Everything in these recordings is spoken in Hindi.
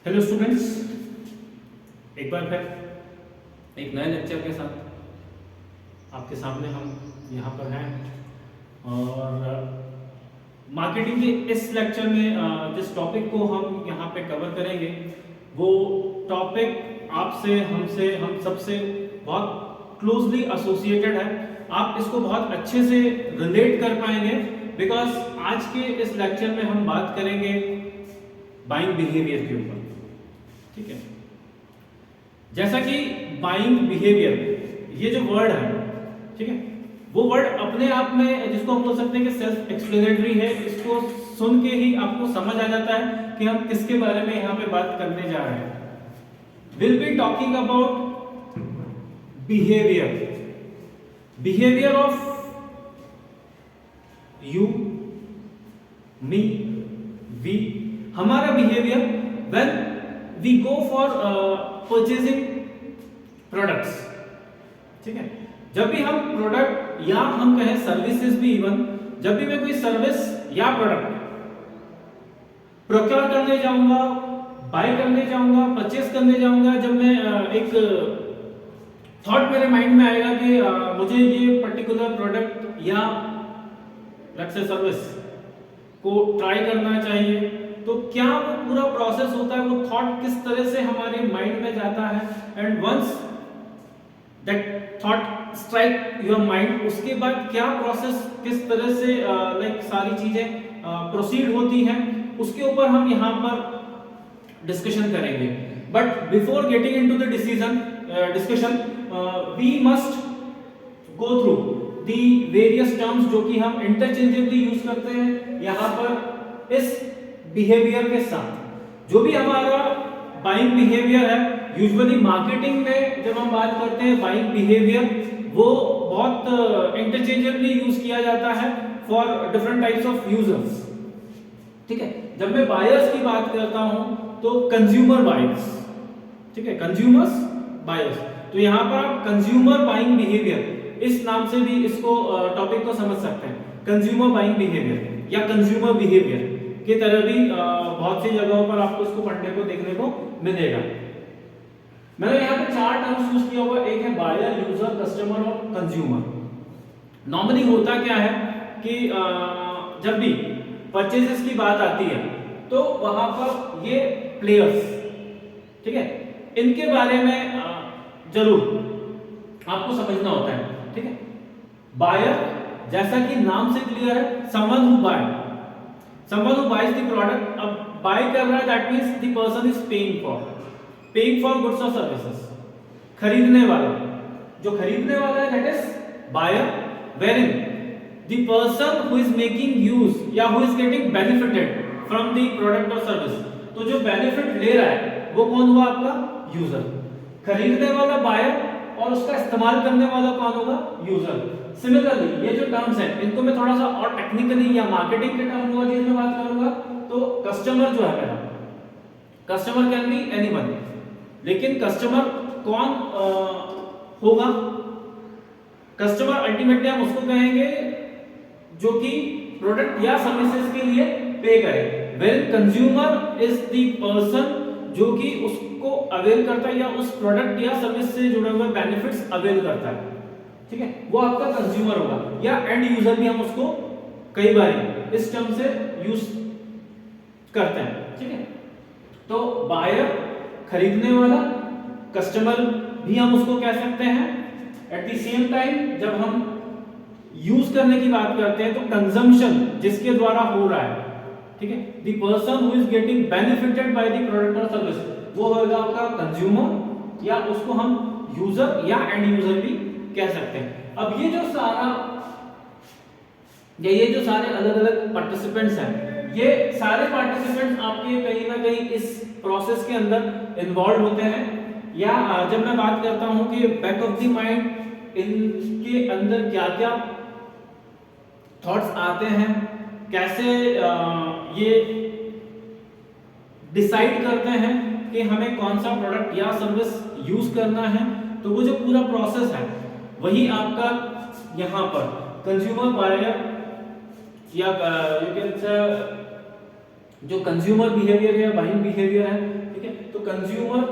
हेलो स्टूडेंट्स, एक बार फिर एक नए लेक्चर के साथ आपके सामने हम यहाँ पर हैं। और मार्केटिंग के इस लेक्चर में जिस टॉपिक को हम यहाँ पे कवर करेंगे वो टॉपिक आपसे हमसे हम सबसे बहुत क्लोजली एसोसिएटेड है। आप इसको बहुत अच्छे से रिलेट कर पाएंगे बिकॉज आज के इस लेक्चर में हम बात करेंगे बाइंग बिहेवियर के ऊपर। ठीक है, जैसा कि बाइंग बिहेवियर ये जो वर्ड है, ठीक है, वो वर्ड अपने आप में जिसको हम बोल सकते हैं कि सेल्फ एक्सप्लेनेटरी है। इसको सुन के ही आपको समझ आ जाता है कि हम किसके बारे में यहाँ पे बात करने जा रहे हैं। Will be talking about behaviour, behaviour of you, me, we, हमारा behaviour when we go for purchasing products. ठीक है, जब भी हम प्रोडक्ट या हम कहें सर्विसेज भी, इवन जब भी मैं कोई सर्विस या प्रोडक्ट प्रोक्योर करने जाऊंगा, बाय करने जाऊंगा, परचेज करने जाऊंगा, जब मैं एक थॉट मेरे माइंड में आएगा कि मुझे ये पर्टिकुलर प्रोडक्ट या लेट्स से सर्विस को ट्राई करना चाहिए, तो क्या वो पूरा प्रोसेस होता है, वो थॉट किस तरह से हमारे माइंड में जाता है। And once that thought strike your mind, उसके बाद क्या प्रोसेस किस तरह से लाइक सारी चीजें प्रोसीड होती हैं, उसके ऊपर हम यहाँ पर डिस्कशन करेंगे। But before getting into the discussion we must go through the various terms जो कि हम इंटरचेंजेबली यूज करते हैं यहाँ पर इस बिहेवियर के साथ। जो भी हमारा बाइंग बिहेवियर है, यूजुअली मार्केटिंग में जब हम बात करते हैं बाइंग बिहेवियर, वो बहुत इंटरचेंजेबली यूज किया जाता है for different types of users. ठीक है, जब मैं बायर्स की बात करता हूं तो कंज्यूमर बायर्स, ठीक है, कंज्यूमर्स बायर्स, तो यहां पर आप कंज्यूमर बाइंग बिहेवियर इस नाम से भी इसको टॉपिक को समझ सकते हैं। कंज्यूमर बाइंग बिहेवियर या कंज्यूमर बिहेवियर की तरह भी बहुत सी जगहों पर आपको इसको पढ़ने को देखने को मिलेगा। मैंने यहाँ पे चार टर्म्स यूज किया हुआ, एक है बायर, यूजर, कस्टमर और कंज्यूमर। नॉर्मली होता क्या है कि जब भी परचेजेस की बात आती है तो वहां पर ये प्लेयर्स, ठीक है, इनके बारे में जरूर आपको समझना होता है। ठीक है, बायर जैसा कि नाम से क्लियर है, someone who buy, someone who buys the product। अब बाय कर रहा है that means the person is paying for goods और सर्विसेज। खरीदने वाला, जो खरीदने वाला है that is buyer, wherein the person who is making use या who is getting benefited from the product or service, तो जो बेनिफिट ले रहा है वो कौन हुआ? आपका यूजर। खरीदने वाला बायर और उसका इस्तेमाल करने वाला कौन होगा? यूजर। सिमिलरली ये जो टर्म्स हैं इनको मैं थोड़ा सा और टेक्निकली या मार्केटिंग के टर्मिनोलॉजी में बात करूंगा तो कस्टमर जो है मेरा, कस्टमर कैन बी एनीवन, लेकिन कस्टमर कौन होगा? कस्टमर अल्टीमेटली हम उसको कहेंगे जो कि प्रोडक्ट या सर्विसेज के लिए पे करे। Well consumer is the person जो कि उसको अवेल करता है या उस प्रोडक्ट या सर्विस से जुड़े हुए बेनिफिट्स अवेल करता है। ठीक है, वो आपका कंज्यूमर होगा, या एंड यूजर भी हम उसको कई बार इस टर्म से यूज करते हैं। ठीक है, तो बायर खरीदने वाला, कस्टमर भी हम उसको कह सकते हैं। एट द सेम टाइम जब हम यूज करने की बात करते हैं तो कंजम्पशन जिसके द्वारा हो रहा है, ठीक है, the person who is getting benefited by the product और सर्विस, वो होगा आपका कंज्यूमर, या उसको हम यूजर या एंड यूजर भी कह सकते हैं। अब ये जो सारे अलग अलग पार्टिसिपेंट्स हैं, ये सारे पार्टिसिपेंट्स आपके कहीं ना कहीं इस प्रोसेस के अंदर इन्वॉल्व होते हैं। या जब मैं बात करता हूं कि बैक ऑफ द माइंड इनके अंदर क्या क्या थॉट्स आते हैं, कैसे ये डिसाइड करते हैं कि हमें कौन सा प्रोडक्ट या सर्विस यूज करना है, तो वो जो पूरा प्रोसेस है वही आपका यहाँ पर कंज्यूमर बायर या यू कैन से जो कंज्यूमर बिहेवियर या बाइंग बिहेवियर है, ठीक है, कंज्यूमर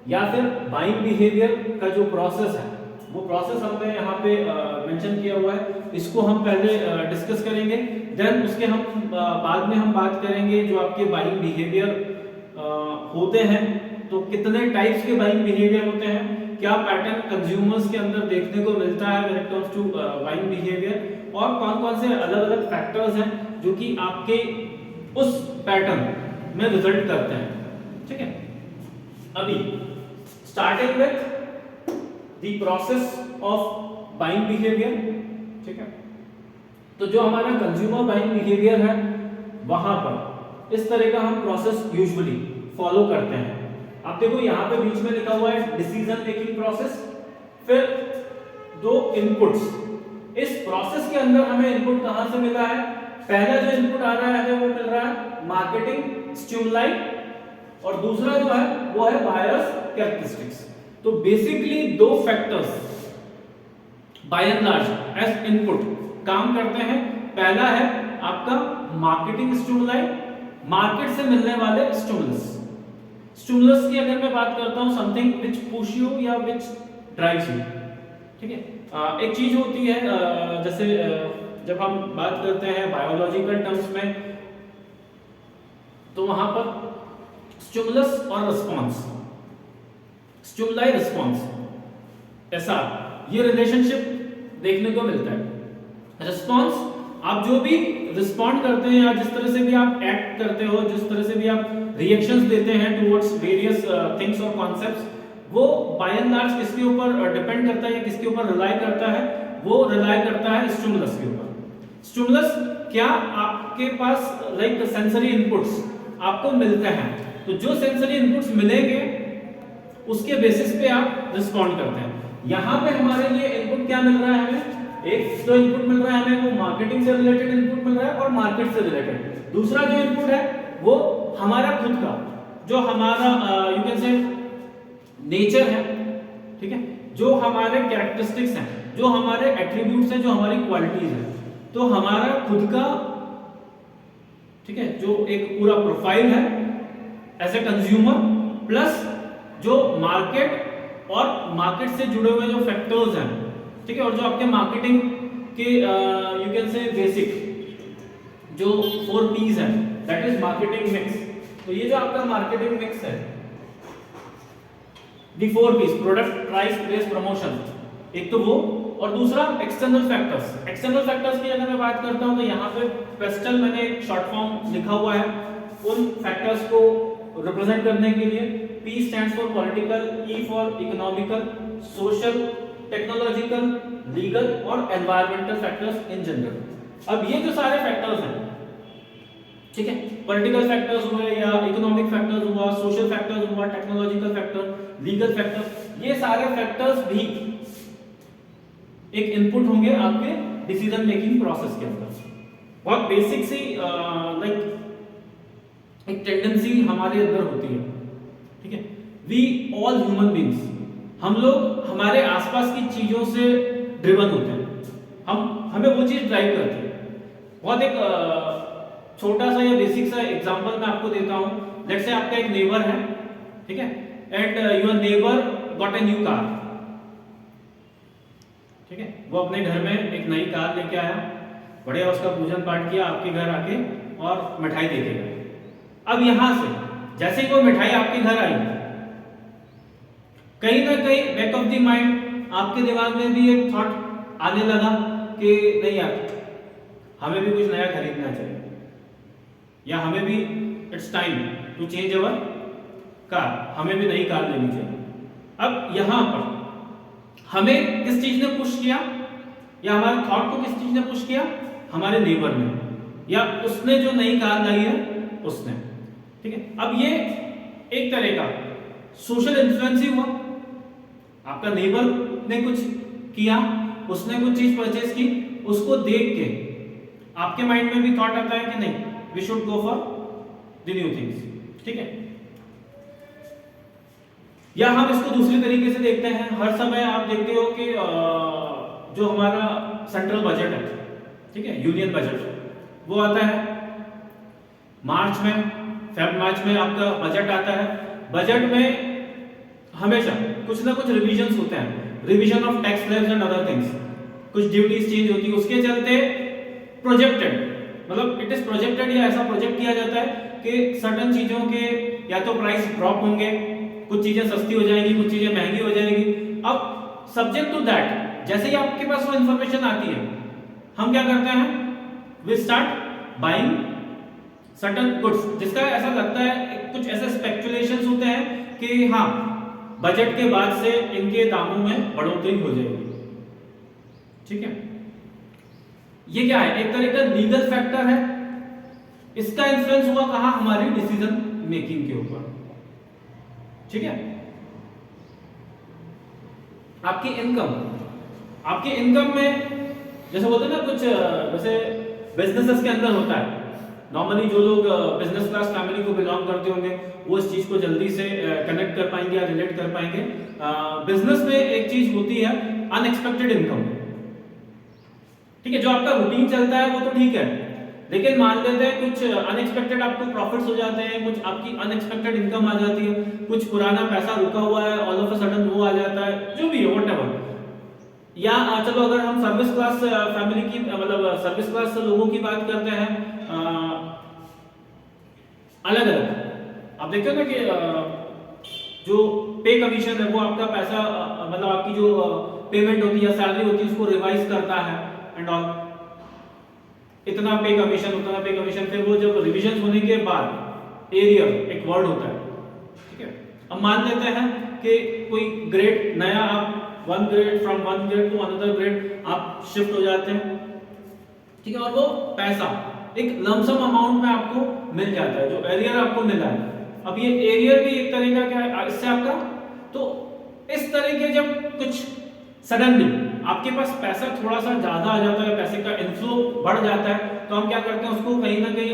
या फिर बाइंग बिहेवियर का जो प्रोसेस है, वो प्रोसेस हमने यहाँ पे मेंशन किया हुआ है, इसको हम पहले डिस्कस करेंगे। देन उसके हम बाद में हम बात करेंगे जो आपके बाइंग बिहेवियर होते हैं, तो कितने टाइप्स के बाइंग बिहेवियर होते हैं, क्या पैटर्न कंज्यूमर्स के अंदर देखने को मिलता है when it comes to buying behaviour, और कौन कौन से अलग अलग फैक्टर्स हैं जो कि आपके उस पैटर्न में रिजल्ट करते हैं। ठीक है, अभी starting with the process of buying behaviour. ठीक है, तो जो हमारा कंज्यूमर बाइंग बिहेवियर है, वहां पर इस तरह का हम प्रोसेस यूजुअली फॉलो करते हैं। आप देखो यहाँ पे बीच में लिखा हुआ है डिसीजन मेकिंग प्रोसेस, फिर दो इनपुट्स। इस प्रोसेस के अंदर हमें इनपुट कहां से मिला है, पहला जो इनपुट आ रहा है वो मिल रहा है मार्केटिंग स्टिमुलाई, और दूसरा जो है वो है बायर्स कैरेक्टरिस्टिक्स। तो बेसिकली दो factors by and large as input काम करते हैं। पहला है आपका मार्केटिंग स्टिमुलाई, मार्केट से मिलने वाले स्टिमुलस। स्टिमुलस की अगर मैं बात करता हूं, समथिंग व्हिच पुश यू या व्हिच ड्राइव्स यू। ठीक है, एक चीज होती है जैसे जब हम बात करते हैं बायोलॉजिकल टर्म्स में, तो वहां पर स्टिमुलस और रिस्पांस, स्टिमुलाई रिस्पांस, ऐसा ये रिलेशनशिप देखने को मिलता है। रिस्पांस, आप जो भी रिस्पॉन्ड करते हैं या जिस तरह से भी आप एक्ट करते हो, जिस तरह से भी आप रिएक्शंस देते हैं टुवर्ड्स वेरियस थिंग्स और कॉन्सेप्ट्स, वो बाय एंड लार्ज किसके ऊपर डिपेंड करता है या किसके ऊपर रिलाई करता है, वो रिलाई करता है स्टिमुलस के ऊपर। स्टिमुलस क्या आपके पास लाइक सेंसरी इनपुट्स आपको मिलते हैं, तो जो सेंसरी इनपुट्स मिलेंगे उसके बेसिस पे आप रिस्पॉन्ड करते हैं। यहां पे हमारे लिए इनपुट क्या मिल रहा है, हमें एक तो इनपुट मिल रहा है हमें वो मार्केटिंग से रिलेटेड इनपुट मिल रहा है और मार्केट से रिलेटेड। दूसरा जो इनपुट है वो हमारा खुद का, जो हमारा यू कैन से नेचर है। ठीक है, जो हमारे कैरेक्टरिस्टिक्स हैं, जो हमारे एट्रीब्यूट्स हैं, जो हमारी क्वालिटीज हैं, तो हमारा खुद का, ठीक है, जो एक पूरा प्रोफाइल है एज ए कंज्यूमर, प्लस जो मार्केट और मार्केट से जुड़े हुए जो फैक्टर्स हैं, ठीक है, और जो आपके मार्केटिंग के यू कैन से बेसिक जो 4 P's हैं, दैट इज मार्केटिंग मिक्स। तो ये जो आपका मार्केटिंग मिक्स है, दी 4 P's, product, price, place, promotion, एक तो वो, और दूसरा एक्सटर्नल फैक्टर्स। एक्सटर्नल फैक्टर्स की अगर मैं बात करता हूं तो यहाँ पे पेस्टल मैंने एक शॉर्ट फॉर्म लिखा हुआ है उन फैक्टर्स को रिप्रेजेंट करने के लिए। P stands for political, E for economical, social, technological, legal और एनवायरमेंटल फैक्टर्स इन जनरल। अब ये जो सारे फैक्टर्स हैं, ठीक है, पॉलिटिकल फैक्टर्स हुए या इकोनॉमिक फैक्टर्स हुआ, सोशल फैक्टर्स हुआ, टेक्नोलॉजिकल फैक्टर, लीगल फैक्टर, ये सारे फैक्टर्स भी एक इनपुट होंगे आपके डिसीजन मेकिंग प्रोसेस के अंदर। बहुत बेसिक सी लाइक एक टेंडेंसी हमारे अंदर होती है। ठीक है, वी ऑल ह्यूमन बीइंग्स, हम लोग हमारे आसपास की चीजों से ड्रिवन होते हैं, हमें वो चीज ड्राइव करती है। बहुत एक छोटा सा या बेसिक सा एग्जांपल मैं आपको देता हूं। लेट्स से आपका एक नेबर है, ठीक है, and your neighbour got a new car. ठीक है, वो अपने घर में एक नई कार लेके आया, बढ़िया उसका पूजन पाठ किया, आपके घर आके और मिठाई देके गया। अब यहां से जैसे ही वो मिठाई आपके घर आई, कहीं ना कहीं बैक ऑफ द माइंड आपके दिमाग में भी एक थॉट आने लगा कि नहीं यार, हमें भी कुछ नया खरीदना चाहिए, या हमें भी it's time to change our car, हमें भी नई कार लेनी चाहिए। अब यहां पर हमें किस चीज ने पुश किया, या हमारे थॉट को किस चीज ने पुश किया, हमारे नेबर ने, या उसने जो नई कार लाई है उसने। ठीक है, अब ये एक तरह का सोशल इन्फ्लुएंस ही हुआ। आपका नेबर ने कुछ किया, उसने कुछ चीज परचेज की, उसको देख के आपके माइंड में भी थॉट आता है कि नहीं, we should go for the new things. ठीक है, या हम इसको दूसरी तरीके से देखते हैं। हर समय आप देखते हो कि जो हमारा सेंट्रल बजट है, ठीक है, यूनियन बजट, वो आता है मार्च में, फेब मार्च में आपका बजट आता है। बजट में हमेशा कुछ ना कुछ रिविजन्स होते हैं, revision of tax slabs and other things, कुछ ड्यूटीज चेंज होती है, उसके चलते प्रोजेक्टेड, मतलब इट इज प्रोजेक्टेड या ऐसा प्रोजेक्ट किया जाता है कि सर्टेन चीजों के या तो प्राइस ड्रॉप होंगे, कुछ चीजें सस्ती हो जाएंगी, कुछ चीजें महंगी हो जाएंगी। अब सब्जेक्ट टू दैट जैसे ही आपके पास वो इंफॉर्मेशन आती है, हम क्या करते हैं, we start buying certain goods, जिसका ऐसा लगता है, कुछ ऐसे स्पेकुलेशंस होते हैं कि हाँ बजट के बाद से इनके दामों में बढ़ोतरी हो जाएगी। ठीक है, ये क्या है, एक तरह का लीगल फैक्टर है, इसका इन्फ्लुएंस हुआ कहां, हमारी डिसीजन मेकिंग के ऊपर। ठीक है, आपकी इनकम में जैसे बोलते हैं ना, कुछ वैसे बिजनेसेस के अंदर होता है, नॉर्मली जो लोग बिजनेस क्लास फैमिली को बिलोंग करते होंगे वो इस चीज को जल्दी से कनेक्ट कर पाएंगे या रिलेट कर पाएंगे। बिजनेस में एक चीज होती है अनएक्सपेक्टेड इनकम। ठीक है, जो आपका रूटीन चलता है वो तो ठीक है, लेकिन मान लेते हैं कुछ अनएक्सपेक्टेड आपको प्रॉफिट्स हो जाते हैं, कुछ आपकी अनएक्सपेक्टेड इनकम आ जाती है, कुछ पुराना पैसा रुका हुआ है ऑल ऑफ अ सडन वो आ जाता है, जो भी है व्हाटएवर। या चलो अगर हम सर्विस क्लास फैमिली की मतलब सर्विस क्लास लोगों की बात करते हैं, अलग अलग आप देखते हो ना कि जो पे कमीशन है वो आपका पैसा मतलब आपकी जो पेमेंट होती है, सैलरी होती है, उसको रिवाइज करता है एंड ऑल, इतना पे कमीशन उतना पे कमीशन। फिर वो जब रिविजन होने के बाद एरियर एक वर्ड होता है। ठीक है, अब मान लेते हैं कि कोई ग्रेड नया, आप one grade from one grade two another grade आप शिफ्ट हो जाते हैं। ठीक है, और वो पैसा एक लमसम अमाउंट में आपको मिल जाता है, जो एरियर आपको मिला है। अब ये एरियर भी एक तरह का क्या है इससे आपका, तो इस तरह के जब कुछ सडनली आपके पास पैसा थोड़ा सा ज्यादा आ जाता है, पैसे का इनफ्लो बढ़ जाता है, तो हम क्या करते हैं, उसको कहीं ना कहीं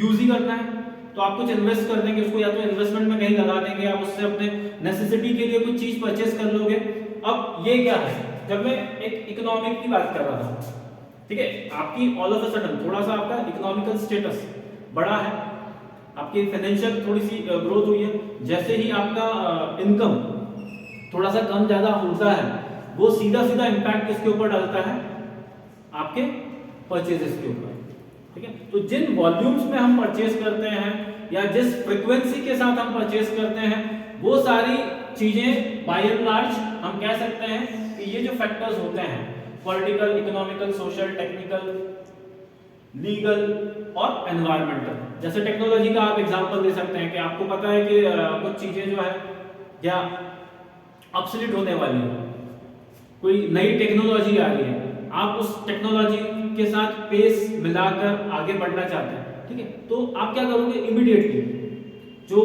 यूज ही करना है, तो आप कुछ इन्वेस्ट कर देंगे उसको, या तो इन्वेस्टमेंट में कहीं लगा देंगे, आप उससे अपने नेसेसिटी के लिए कुछ चीज परचेस कर लोगे। अब ये क्या है, जब मैं एक इकोनॉमिक की बात कर रहा था, ठीक है, आपकी ऑल ऑफ अ सडन थोड़ा सा आपका इकोनॉमिकल स्टेटस बढ़ा है, आपकी फाइनेंशियल थोड़ी सी ग्रोथ हुई है, जैसे ही आपका इनकम थोड़ा सा कम ज्यादा होता है, वो सीधा सीधा इंपैक्ट किसके ऊपर डालता है, आपके परचेजेस के ऊपर। ठीक है, तो जिन वॉल्यूम्स में हम परचेज करते हैं या जिस फ्रीक्वेंसी के साथ हम परचेज करते हैं, वो सारी चीजें बाय एंड लार्ज हम कह सकते हैं कि ये जो फैक्टर्स होते हैं, political, economical, social, technical, legal और एनवायरमेंटल, जैसे टेक्नोलॉजी का आप एग्जांपल दे सकते हैं कि आपको पता है कि कुछ चीजें जो है या ऑब्सोलीट होने वाली है, कोई नई टेक्नोलॉजी आ रही है, आप उस टेक्नोलॉजी के साथ पेस मिलाकर आगे बढ़ना चाहते हैं। ठीक है, तो आप क्या करोगे, इमीडिएटली जो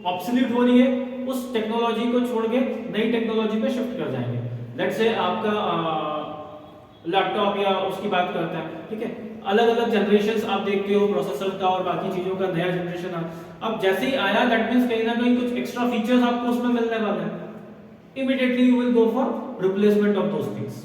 ऑब्सोलीट हो रही है उस टेक्नोलॉजी को छोड़ के नई टेक्नोलॉजी पे शिफ्ट कर जाएंगे। लेट्स से आपका लैपटॉप या उसकी बात करते हैं। ठीक है, अलग अलग जनरेशंस आप देखते हो प्रोसेसर का और बाकी चीजों का, नया जनरेशन अब जैसे ही आया, दैट मींस कहीं ना कहीं कुछ एक्स्ट्रा फीचर्स आपको उसमें मिलने वाले हैं, immediately you will go for replacement of those things.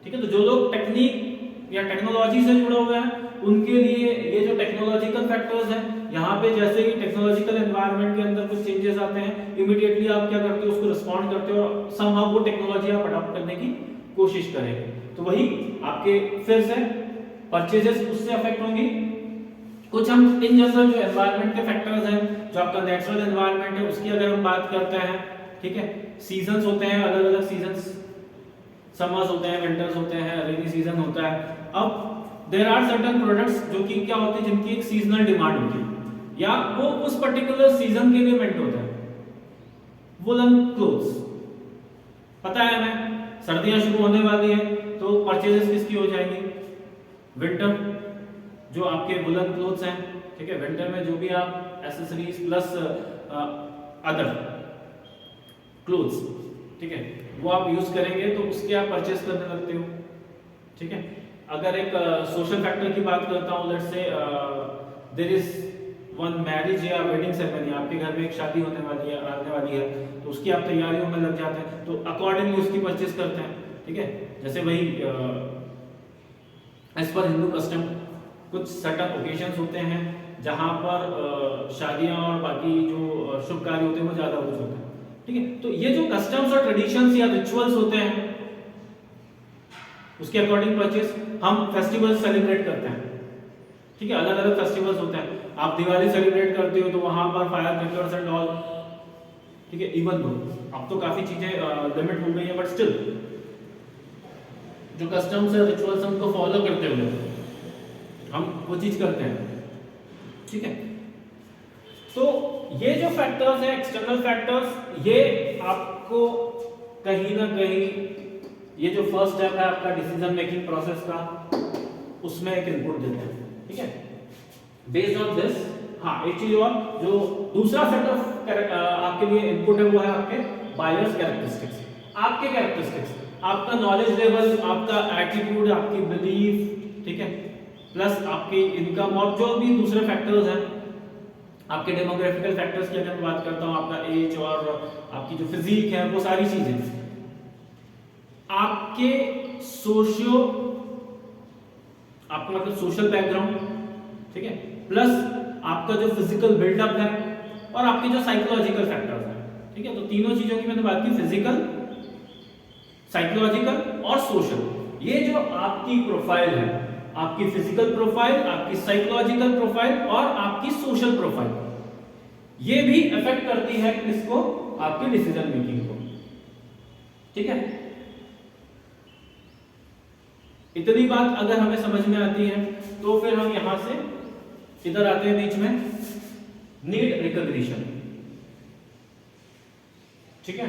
ठीक है, तो जो लोग टेक्निक या टेक्नोलॉजी से जुड़े हुए हैं उनके लिए ये जो टेक्नोलॉजिकल फैक्टर्स हैं, यहाँ पे जैसे ही टेक्नोलॉजिकल एनवायरनमेंट के अंदर कुछ चेंजेस आते हैं, इमीडिएटली आप क्या करते हो, उसको रिस्पॉन्ड करते हो और समहाउ वो टेक्नोलॉजी आप अडॉप्ट करने की कोशिश करेंगे। तो वही आपके फिर से परचेजेस उससे अफेक्ट होंगी। कुछ हम इन जनरल जो एनवायरनमेंट के फैक्टर्स हैं, जो आपका नेचुरल एनवायरनमेंट है उसकी अगर हम बात करते हैं, ठीक है, सीजन्स होते हैं, अलग अलग सीजन्स, समर्स होते हैं, विंटर्स होते हैं, रेनी सीजन होता है। अब देयर आर सर्टेन प्रोडक्ट्स जो कि क्या होते हैं, जिनकी एक सीजनल डिमांड होती है या वो उस पर्टिकुलर सीजन के लिए मेंट होता है। वुलन क्लोथ्स, पता है हमें सर्दियां शुरू होने वाली है तो परचेजेस किसकी हो जाएंगी, विंटर, जो आपके वुलन क्लोथ्स हैं। ठीक है, विंटर में जो भी आप एक्सेसरीज प्लस अदर क्लोथ्स, ठीक है, वो आप यूज करेंगे तो उसके आप परचेस करने लगते हो। ठीक है, अगर एक सोशल फैक्टर की बात करता हूँ, let's say there is one marriage या वेडिंग सेरेमनी, आपके घर में एक शादी होने वाली है, आने वाली है, तो उसकी आप तैयारियों में लग जाते हैं, तो अकॉर्डिंगली उसकी परचेस करते हैं। ठीक है, जैसे वही एज पर हिंदू कस्टम कुछ सर्टेन ओकेजन्स होते हैं जहाँ पर शादियाँ और बाकी जो शुभ कार्य होते हैं वो ज़्यादा यूज होते हैं। ठीक है, तो ये जो कस्टम्स और ट्रेडिशंस या रिचुअल्स होते हैं उसके अकॉर्डिंग परचेस हम फेस्टिवल्स सेलिब्रेट करते हैं। ठीक है, अलग अलग फेस्टिवल्स होते हैं। आप दिवाली सेलिब्रेट करते हो तो वहां पर फायर क्रैकर्स एंड ऑल, ठीक है, इवन दो अब तो काफी चीजें लिमिट हो गई है, बट स्टिल जो कस्टम्स है रिचुअल्स हमको फॉलो करते हुए हम वो चीज करते हैं। ठीक है, तो ये जो फैक्टर्स हैं एक्सटर्नल फैक्टर्स, ये आपको कहीं ना कहीं ये जो फर्स्ट स्टेप है आपका डिसीजन मेकिंग प्रोसेस का, उसमें एक इनपुट देते हैं। ठीक है, बेस्ड ऑन दिस, हाँ एक चीज और, जो दूसरा सेट ऑफ आपके लिए इनपुट है वो है आपके बायर्स कैरेक्टरिस्टिक्स। आपके कैरेक्टरिस्टिक्स, आपका नॉलेज लेवल, आपका एटीट्यूड, आपकी बिलीफ, ठीक है, प्लस आपकी इनकम और जो भी दूसरे फैक्टर्स हैं, आपके डेमोग्राफिकल फैक्टर्स की अगर मैं बात करता हूं, आपका एज और आपकी जो फिजिक है, वो सारी चीजें, आपके सोशियो, आपका मतलब सोशल बैकग्राउंड, ठीक है, प्लस आपका जो फिजिकल बिल्डअप है और आपके जो साइकोलॉजिकल फैक्टर्स हैं। ठीक है, तो तीनों चीजों की मैंने बात की, फिजिकल, साइकोलॉजिकल और सोशल। ये जो आपकी प्रोफाइल है, आपकी फिजिकल प्रोफाइल, आपकी साइकोलॉजिकल प्रोफाइल और आपकी सोशल प्रोफाइल, ये भी अफेक्ट करती है किसको, आपकी डिसीजन मेकिंग को। ठीक है, इतनी बात अगर हमें समझ में आती है तो फिर हम यहां से इधर आते हैं बीच में, नीड रिकॉग्निशन। ठीक है,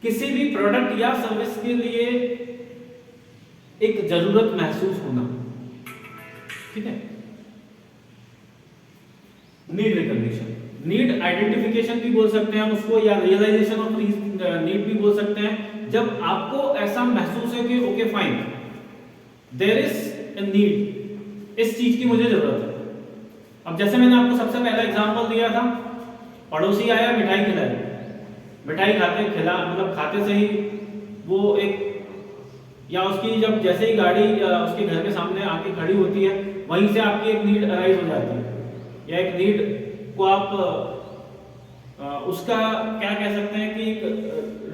किसी भी प्रोडक्ट या सर्विस के लिए एक जरूरत महसूस होना। ठीक है, नीड रिकॉग्निशन, नीड आइडेंटिफिकेशन भी बोल सकते हैं हम उसको, या रियलाइजेशन ऑफ नीड भी बोल सकते हैं। जब आपको ऐसा महसूस है कि okay fine, there is a need, इस चीज की मुझे जरूरत है। अब जैसे मैंने आपको सबसे पहला एग्जांपल दिया था, पड़ोसी आया मिठाई खिलाई, मिठाई खाते खिला मतलब खाते से ही वो एक, या उसकी जब जैसे ही गाड़ी उसके घर के सामने आके खड़ी होती है, वहीं से आपकी एक नीड अराइज हो जाती है, या एक नीड को आप उसका क्या कह सकते हैं कि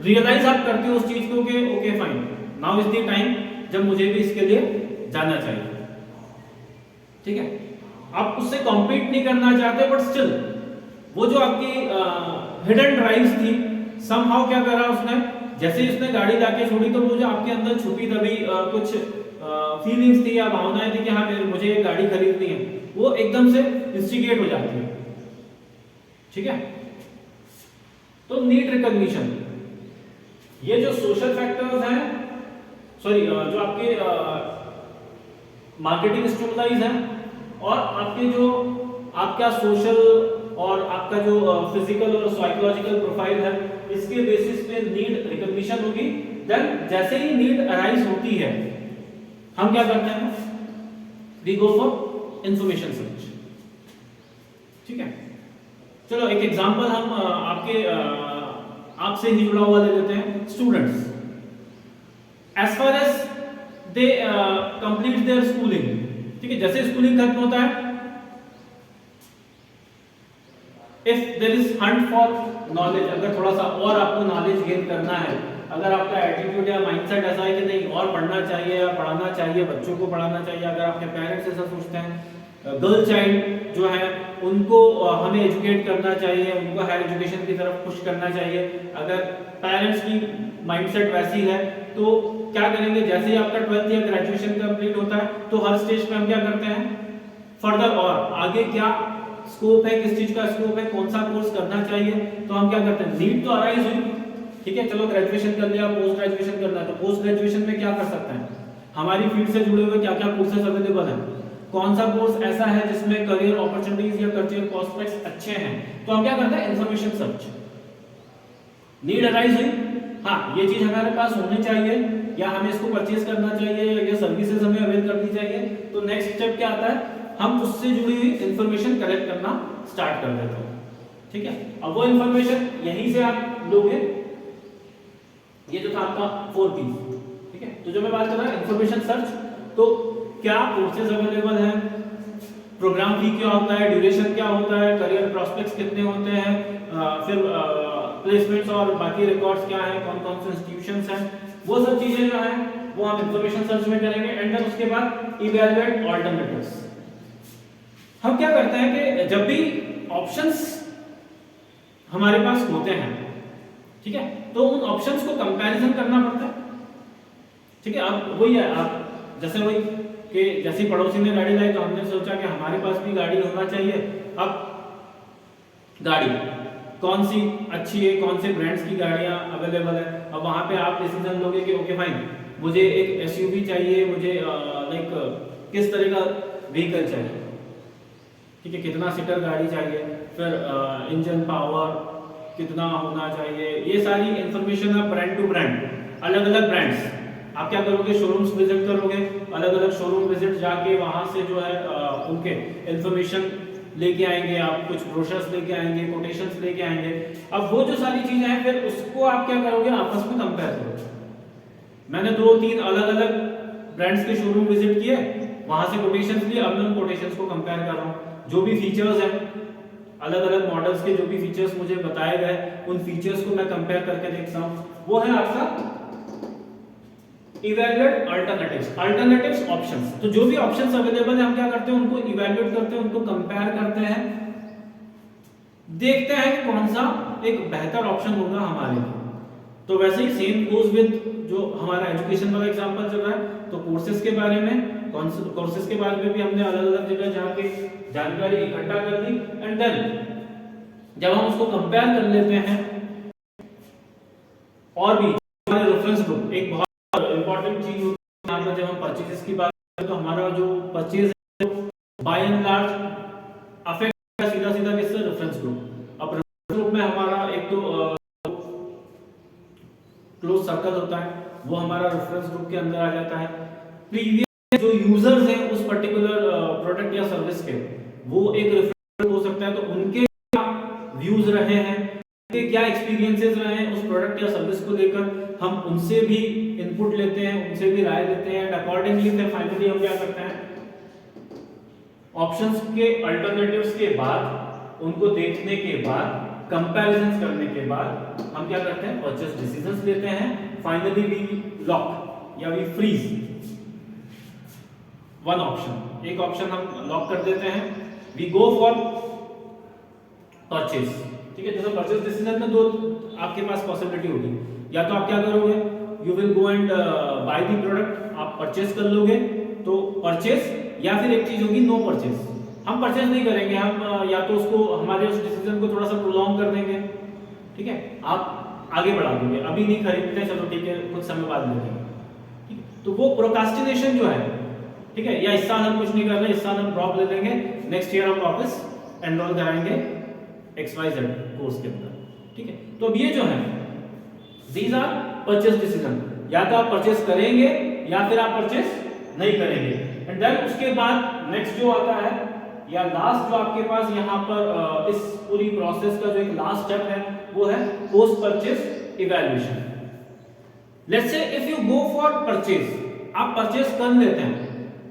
रियलाइज आप करते हो उस चीज को कि okay fine, now is the time जब मुझे भी इसके लिए जाना चाहिए। ठीक है, आप उससे कॉम्पीट नहीं करना चाहते, बट स्टिल वो जो आपकी हिडन ड्राइव्स थी, समहाउ क्या करा उसने, जैसे ही उसने गाड़ी लाके छोड़ी तो वो जो आपके अंदर छुपी दबी कुछ फीलिंग्स थी या भावनाएं थी कि हाँ मुझे ये गाड़ी खरीदनी है, वो एकदम से इंस्टिगेट हो जाती है। ठीक है, तो नीड रिकॉग्निशन, ये जो सोशल फैक्टर्स हैं, सॉरी जो आपके मार्केटिंग स्टिमुलाइज हैं, और आपके जो आपका सोशल और आपका जो फिजिकल और साइकोलॉजिकल प्रोफाइल है, इसके बेसिस पे नीड रिकॉग्निशन होगी। देन जैसे ही नीड अराइज होती है, हम क्या करते हैं, we go for information search. ठीक है, चलो एक एग्जांपल हम आपसे ही जुड़ा हुआ ले लेते हैं। Students, as far as they complete their schooling, ठीक है, जैसे स्कूलिंग खत्म होता है, if there is hunt for knowledge, अगर थोड़ा सा और आपको नॉलेज गेन करना है, अगर आपका एटीट्यूड या माइंडसेट ऐसा है कि नहीं और पढ़ना चाहिए या पढ़ाना चाहिए, बच्चों को पढ़ाना चाहिए, अगर आपके पेरेंट्स ऐसा सोचते हैं, गर्ल चाइल्ड जो है उनको हमें एजुकेट करना चाहिए, उनको हायर एजुकेशन की तरफ पुश करना चाहिए, अगर पेरेंट्स की माइंडसेट वैसी है तो क्या करेंगे, जैसे ही आपका 12th या ग्रेजुएशन कंप्लीट होता है तो हर स्टेज पे हम क्या करते हैं, फर्दर और आगे क्या स्कोप है, किस चीज का स्कोप है, कौन सा कोर्स करना चाहिए, तो हम क्या करते हैं, नीड तो अराइज हुई, ठीक है, चलो ग्रेजुएशन कर लिया, पोस्ट ग्रेजुएशन करना है, तो पोस्ट ग्रेजुएशन में क्या कर सकते हैं, हमारी फील्ड से जुड़े हुए क्या क्या कोर्सेज अवेलेबल हैं, कौन सा कोर्स ऐसा है जिसमें करियर अपॉर्चुनिटीज या करियर प्रोस्पेक्ट्स अच्छे हैं, तो हम क्या करते हैं, इंफॉर्मेशन सर्च। नीड अराइज हुई, हाँ ये चीज हमारे पास होनी चाहिए या हमें इसको परचेज करना चाहिए या ये सर्विसेज हमें अवेल करनी चाहिए, तो नेक्स्ट स्टेप क्या आता है, हम उससे जुड़ी हुई इंफॉर्मेशन कलेक्ट करना स्टार्ट कर देते हैं। ठीक है, अब वो इंफॉर्मेशन यहीं से आप लोगे, ये जो था आपका 4 P। ठीक है, तो जो मैं बात कर रहा हूं इंफॉर्मेशन सर्च, तो क्या कोर्सेज अवेलेबल हैं, प्रोग्राम फी क्या होता है, ड्यूरेशन क्या होता है, करियर प्रोस्पेक्ट्स कितने होते हैं, फिर प्लेसमेंट्स और बाकी रिकॉर्ड्स क्या है, कौन कौन से इंस्टीट्यूशंस हैं, वो सब चीजें जो है वो हम इंफॉर्मेशन सर्च में करेंगे। एंड देन उसके बाद इवैल्यूएट ऑल्टरनेटिव्स। हम क्या करते हैं कि जब भी ऑप्शंस हमारे पास होते हैं, ठीक है, तो उन ऑप्शंस को कंपैरिजन करना पड़ता है, ठीक है। अब वही है, आप जैसे वही कि जैसे पड़ोसी ने गाड़ी लाई तो हमने सोचा कि हमारे पास भी गाड़ी होना चाहिए। अब गाड़ी कौन सी अच्छी है, कौन से ब्रांड्स की गाड़ियां अवेलेबल है, अब वहां पे आप डिसीजन लोगे कि ओके फाइन, मुझे एक एसयूवी चाहिए, मुझे लाइक किस तरह का व्हीकल चाहिए, ठीक है, कितना सीटर गाड़ी चाहिए, फिर इंजन पावर कितना होना चाहिए, ये सारी इंफॉर्मेशन आप ब्रांड टू ब्रांड, अलग अलग ब्रांड्स आप क्या करोगे, शोरूम्स विजिट करोगे, अलग अलग शोरूम विजिट जाके वहां से जो है उनके इंफॉर्मेशन लेके आएंगे, आप कुछ ब्रोशर्स लेके आएंगे, कोटेशंस लेके आएंगे। अब वो जो सारी चीजें हैं फिर उसको आप क्या करोगे, आपस में कंपेयर करोगे। मैंने 2-3 अलग अलग ब्रांड्स के शोरूम विजिट किए, वहां से कोटेशंस लिए, अब मैं उन कोटेशंस को कंपेयर कर रहा हूँ। जो भी फीचर्स हैं, अलग अलग मॉडल्स के जो भी फीचर्स मुझे बताए गए, उन फीचर्स को मैं कंपेयर करके देखता हूँ। वो है आपका इवैल्यूएट अल्टरनेटिव्स, अल्टरनेटिव्स ऑप्शंस। तो जो भी ऑप्शंस अवेलेबल है हम क्या करते हैं, उनको इवैल्यूएट करते हैं, उनको कंपेयर करते हैं, देखते हैं कि कौन सा एक बेहतर ऑप्शन होगा हमारे लिए। तो वैसे ही सेम गोज विद जो हमारा एजुकेशन वाला एग्जांपल चल रहा है, तो कोर्सेज के बारे में, कोर्सेज के बारे में भी हमने अलग अलग जगह जाके जानकारी इकट्ठा कर ली। एंड देन जब हम उसको कंपेयर कर लेते हैं, और भी हमारे रेफरेंस ग्रुप एक बहुत इंपॉर्टेंट चीज होती है यहाँ पर। जब हम परचेजेस की बात करें तो हमारा जो परचेज है बाय एंड लार्ज अफेक्ट सीधा सीधा किससे, रेफरेंस ग्रुप। अब रेफरेंस ग्रुप में हमारा एक तो क्लोज सर्कल होता है, वो हमारा रेफरेंस ग्रुप के अंदर आ जाता है। प्रीवियस जो यूजर्स हैं उस पर्टिकुलर प्रोडक्ट या सर्विस के, वो एक रेफरेंस हो सकता है, तो उनके क्या व्यूज रहे हैं, उनके क्या एक्सपीरियंसेस रहे हैं उस प्रोडक्ट या सर्विस को लेकर, हम उनसे भी इनपुट लेते हैं, उनसे भी राय लेते हैं। एंड अकॉर्डिंगली फिर फाइनली हम क्या करते हैं, ऑप्शंस के अल्टरनेटिव्स के बाद, उनको देखने के बाद, कंपैरिजंस करने के बाद हम क्या करते हैं, परचेस डिसीजंस लेते हैं। फाइनली वी लॉक या वी फ्रीज वन ऑप्शन, एक ऑप्शन हम लॉक कर देते हैं, वी गो फॉर परचेस, ठीक है। जैसे परचेस डिसीजन में दो आपके पास पॉसिबिलिटी होगी, या तो आप क्या करोगे, you will go and by the product, आप परचेस कर लोगे तो परचेस, या फिर एक चीज होगी नो परचेस, हम परचेस नहीं करेंगे, हम या तो उसको हमारे उस डिसीजन को थोड़ा सा प्रोलॉन्ग कर देंगे, ठीक है, आप आगे बढ़ा दोगे, अभी नहीं खरीदते, चलो ठीक है कुछ समय बाद ले लेंगे, ठीक है। तो वो प्रोक्रास्टिनेशन जो है, ठीक है, या इस साल हम कुछ नहीं कर रहे, इस साल हम ड्रॉप ले लेंगे, नेक्स्ट ईयर हम वापस एनरोल कराएंगे XYZ कोर्स के अंदर, ठीक है। तो अब ये जो है दीज आर परचेस डिसीजन, या तो आप परचेस करेंगे या फिर आप परचेस नहीं करेंगे। एंड देन उसके बाद नेक्स्ट जो आता है, या लास्ट जो आपके पास यहाँ पर इस पूरी प्रोसेस का जो एक लास्ट स्टेप है, वो है post purchase evaluation. Let's say if you go for purchase, आप परचेस कर लेते हैं,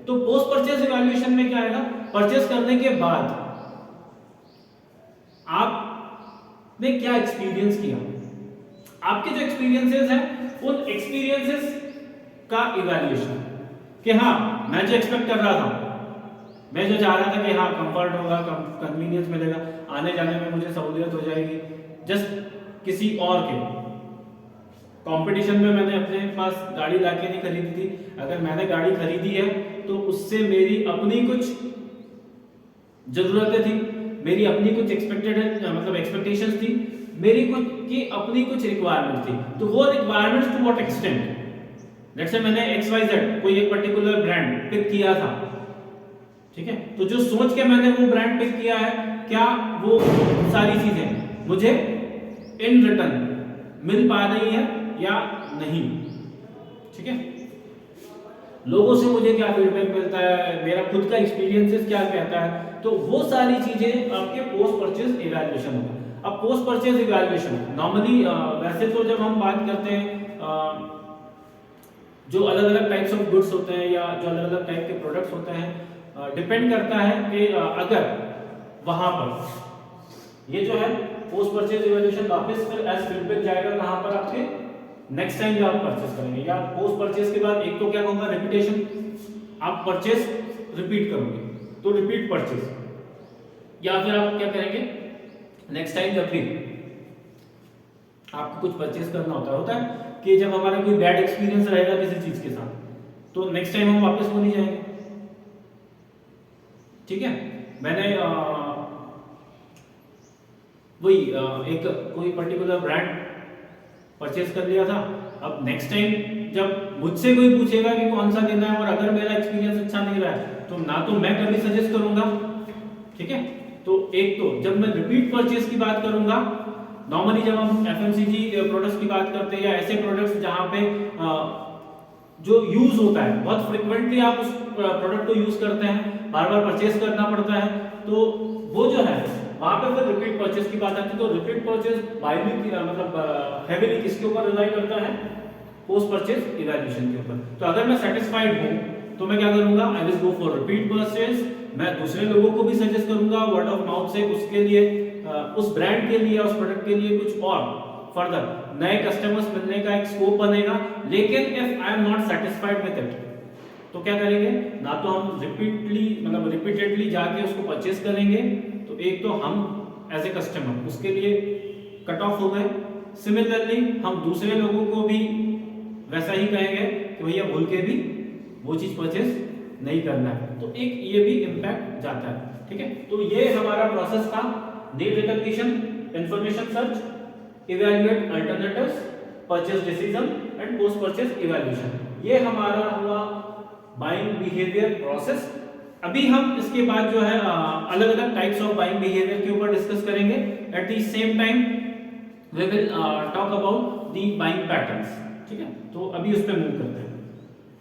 तो पोस्ट परचेस इवैल्यूएशन में क्या आएगा, परचेस करने के बाद आपने क्या एक्सपीरियंस किया, आपके जो एक्सपीरियंसेस हैं उन एक्सपीरियंसेस का इवैल्यूएशन, कि हाँ मैं जो एक्सपेक्ट कर रहा था, मैं जो चाह रहा था कि हाँ कंफर्ट होगा, कन्वीनियंस मिलेगा, आने जाने में मुझे सहूलियत हो जाएगी, जस्ट किसी और के कंपटीशन में मैंने अपने पास गाड़ी लाके नहीं खरीदी थी। अगर मैंने गाड़ी खरीदी है तो उससे मेरी अपनी कुछ जरूरतें थी, मेरी अपनी कुछ मतलब एक्सपेक्टेशंस थी, मेरी कुछ की अपनी कुछ रिक्वायरमेंट थी। तो वो requirements to what extent, let's say मैंने XYZ कोई एक पर्टिकुलर ब्रांड पिक किया था, ठीक है, तो जो सोच के मैंने वो ब्रांड पिक किया है, क्या वो सारी चीजें मुझे इन रिटर्न मिल पा रही है या नहीं, ठीक है। लोगों से मुझे क्या फीडबैक मिलता है, मेरा खुद का एक्सपीरियंसेस क्या कहता है, तो वो सारी चीजें आपके पोस्ट परचेज इवैल्यूएशन होगा। अब पोस्ट परचेज इवैल्यूएशन नॉर्मली वैसे तो जब हम बात करते हैं जो अलग अलग टाइप्स ऑफ गुड्स होते हैं या जो अलग अलग टाइप के प्रोडक्ट्स होते हैं, डिपेंड करता है कि अगर वहां पर ये जो है पोस्ट परचेज इवैल्यूएशन वापस फिर एज फीडबैक जाएगा कहां पर आपके नेक्स्ट टाइम जब आप परचेस करेंगे, या पोस्ट परचेस के बाद एक तो क्या कहूंगा रिपीटेशन, आप परचेस रिपीट करोगे तो रिपीट परचेस, या फिर आप क्या करेंगे नेक्स्ट टाइम जब भी आपको कुछ परचेस करना होता है कि जब हमारा कोई बैड एक्सपीरियंस रहेगा किसी चीज के साथ तो नेक्स्ट टाइम हम वापस वो नहीं जाएंगे। ठीक है, मैंने वही एक कोई पर्टिकुलर ब्रांड परचेस कर लिया था, अब नेक्स्ट टाइम जब मुझसे कोई पूछेगा कि कौन सा देना है और अगर मेरा एक्सपीरियंस अच्छा नहीं रहा है तो ना तो मैं कभी सजेस्ट करूंगा, ठीक है। तो एक तो जब मैं रिपीट परचेस की बात करूंगा, नॉर्मली जब हम एफएमसीजी प्रोडक्ट्स की बात करते हैं या ऐसे प्रोडक्ट्स जहां पे जो यूज होता है बहुत फ्रिक्वेंटली आप उस प्रोडक्ट को यूज करते हैं, बार बार परचेस करना पड़ता है, तो वो जो है वहां पे फिर रिपीट परचेस की बात आती है। तो रिपीट परचेस बायली मतलब हेवीली किसके ऊपर रिलाई करता है, पोस्ट परचेस इवैल्यूएशन के ऊपर। तो अगर मैं सेटिस्फाइड हूं तो मैं क्या करूंगा, I will go for repeat purchase, मैं दूसरे लोगों को भी सजेस्ट करूंगा वर्ड ऑफ माउथ से उसके लिए उस ब्रांड के लिए उस प्रोडक्ट के लिए कुछ और फर्दर नए कस्टमर्स मिलने का एक स्कोप बनेगा। लेकिन if I am not satisfied with it तो क्या करेंगे, ना तो हम रिपीटेडली जाके उसको परचेस करेंगे, तो एक तो हम एज ए कस्टमर उसके लिए कट ऑफ हो गए, सिमिलरली हम दूसरे लोगों को भी वैसा ही कहेंगे कि भैया भूल के भी वो चीज परचेस नहीं करना है, तो एक ये भी इम्पैक्ट जाता है। ठीक है, तो ये हमारा प्रोसेस था, need recognition, information search, evaluate alternatives, purchase decision and post purchase evaluation, ये हमारा हुआ बाइंग बिहेवियर प्रोसेस। अभी हम इसके बाद जो है अलग अलग टाइप्स ऑफ बाइंग बिहेवियर के ऊपर डिस्कस करेंगे। At the same time we will talk about the buying patterns. ठीक है, तो अभी उस पर मूव करते हैं।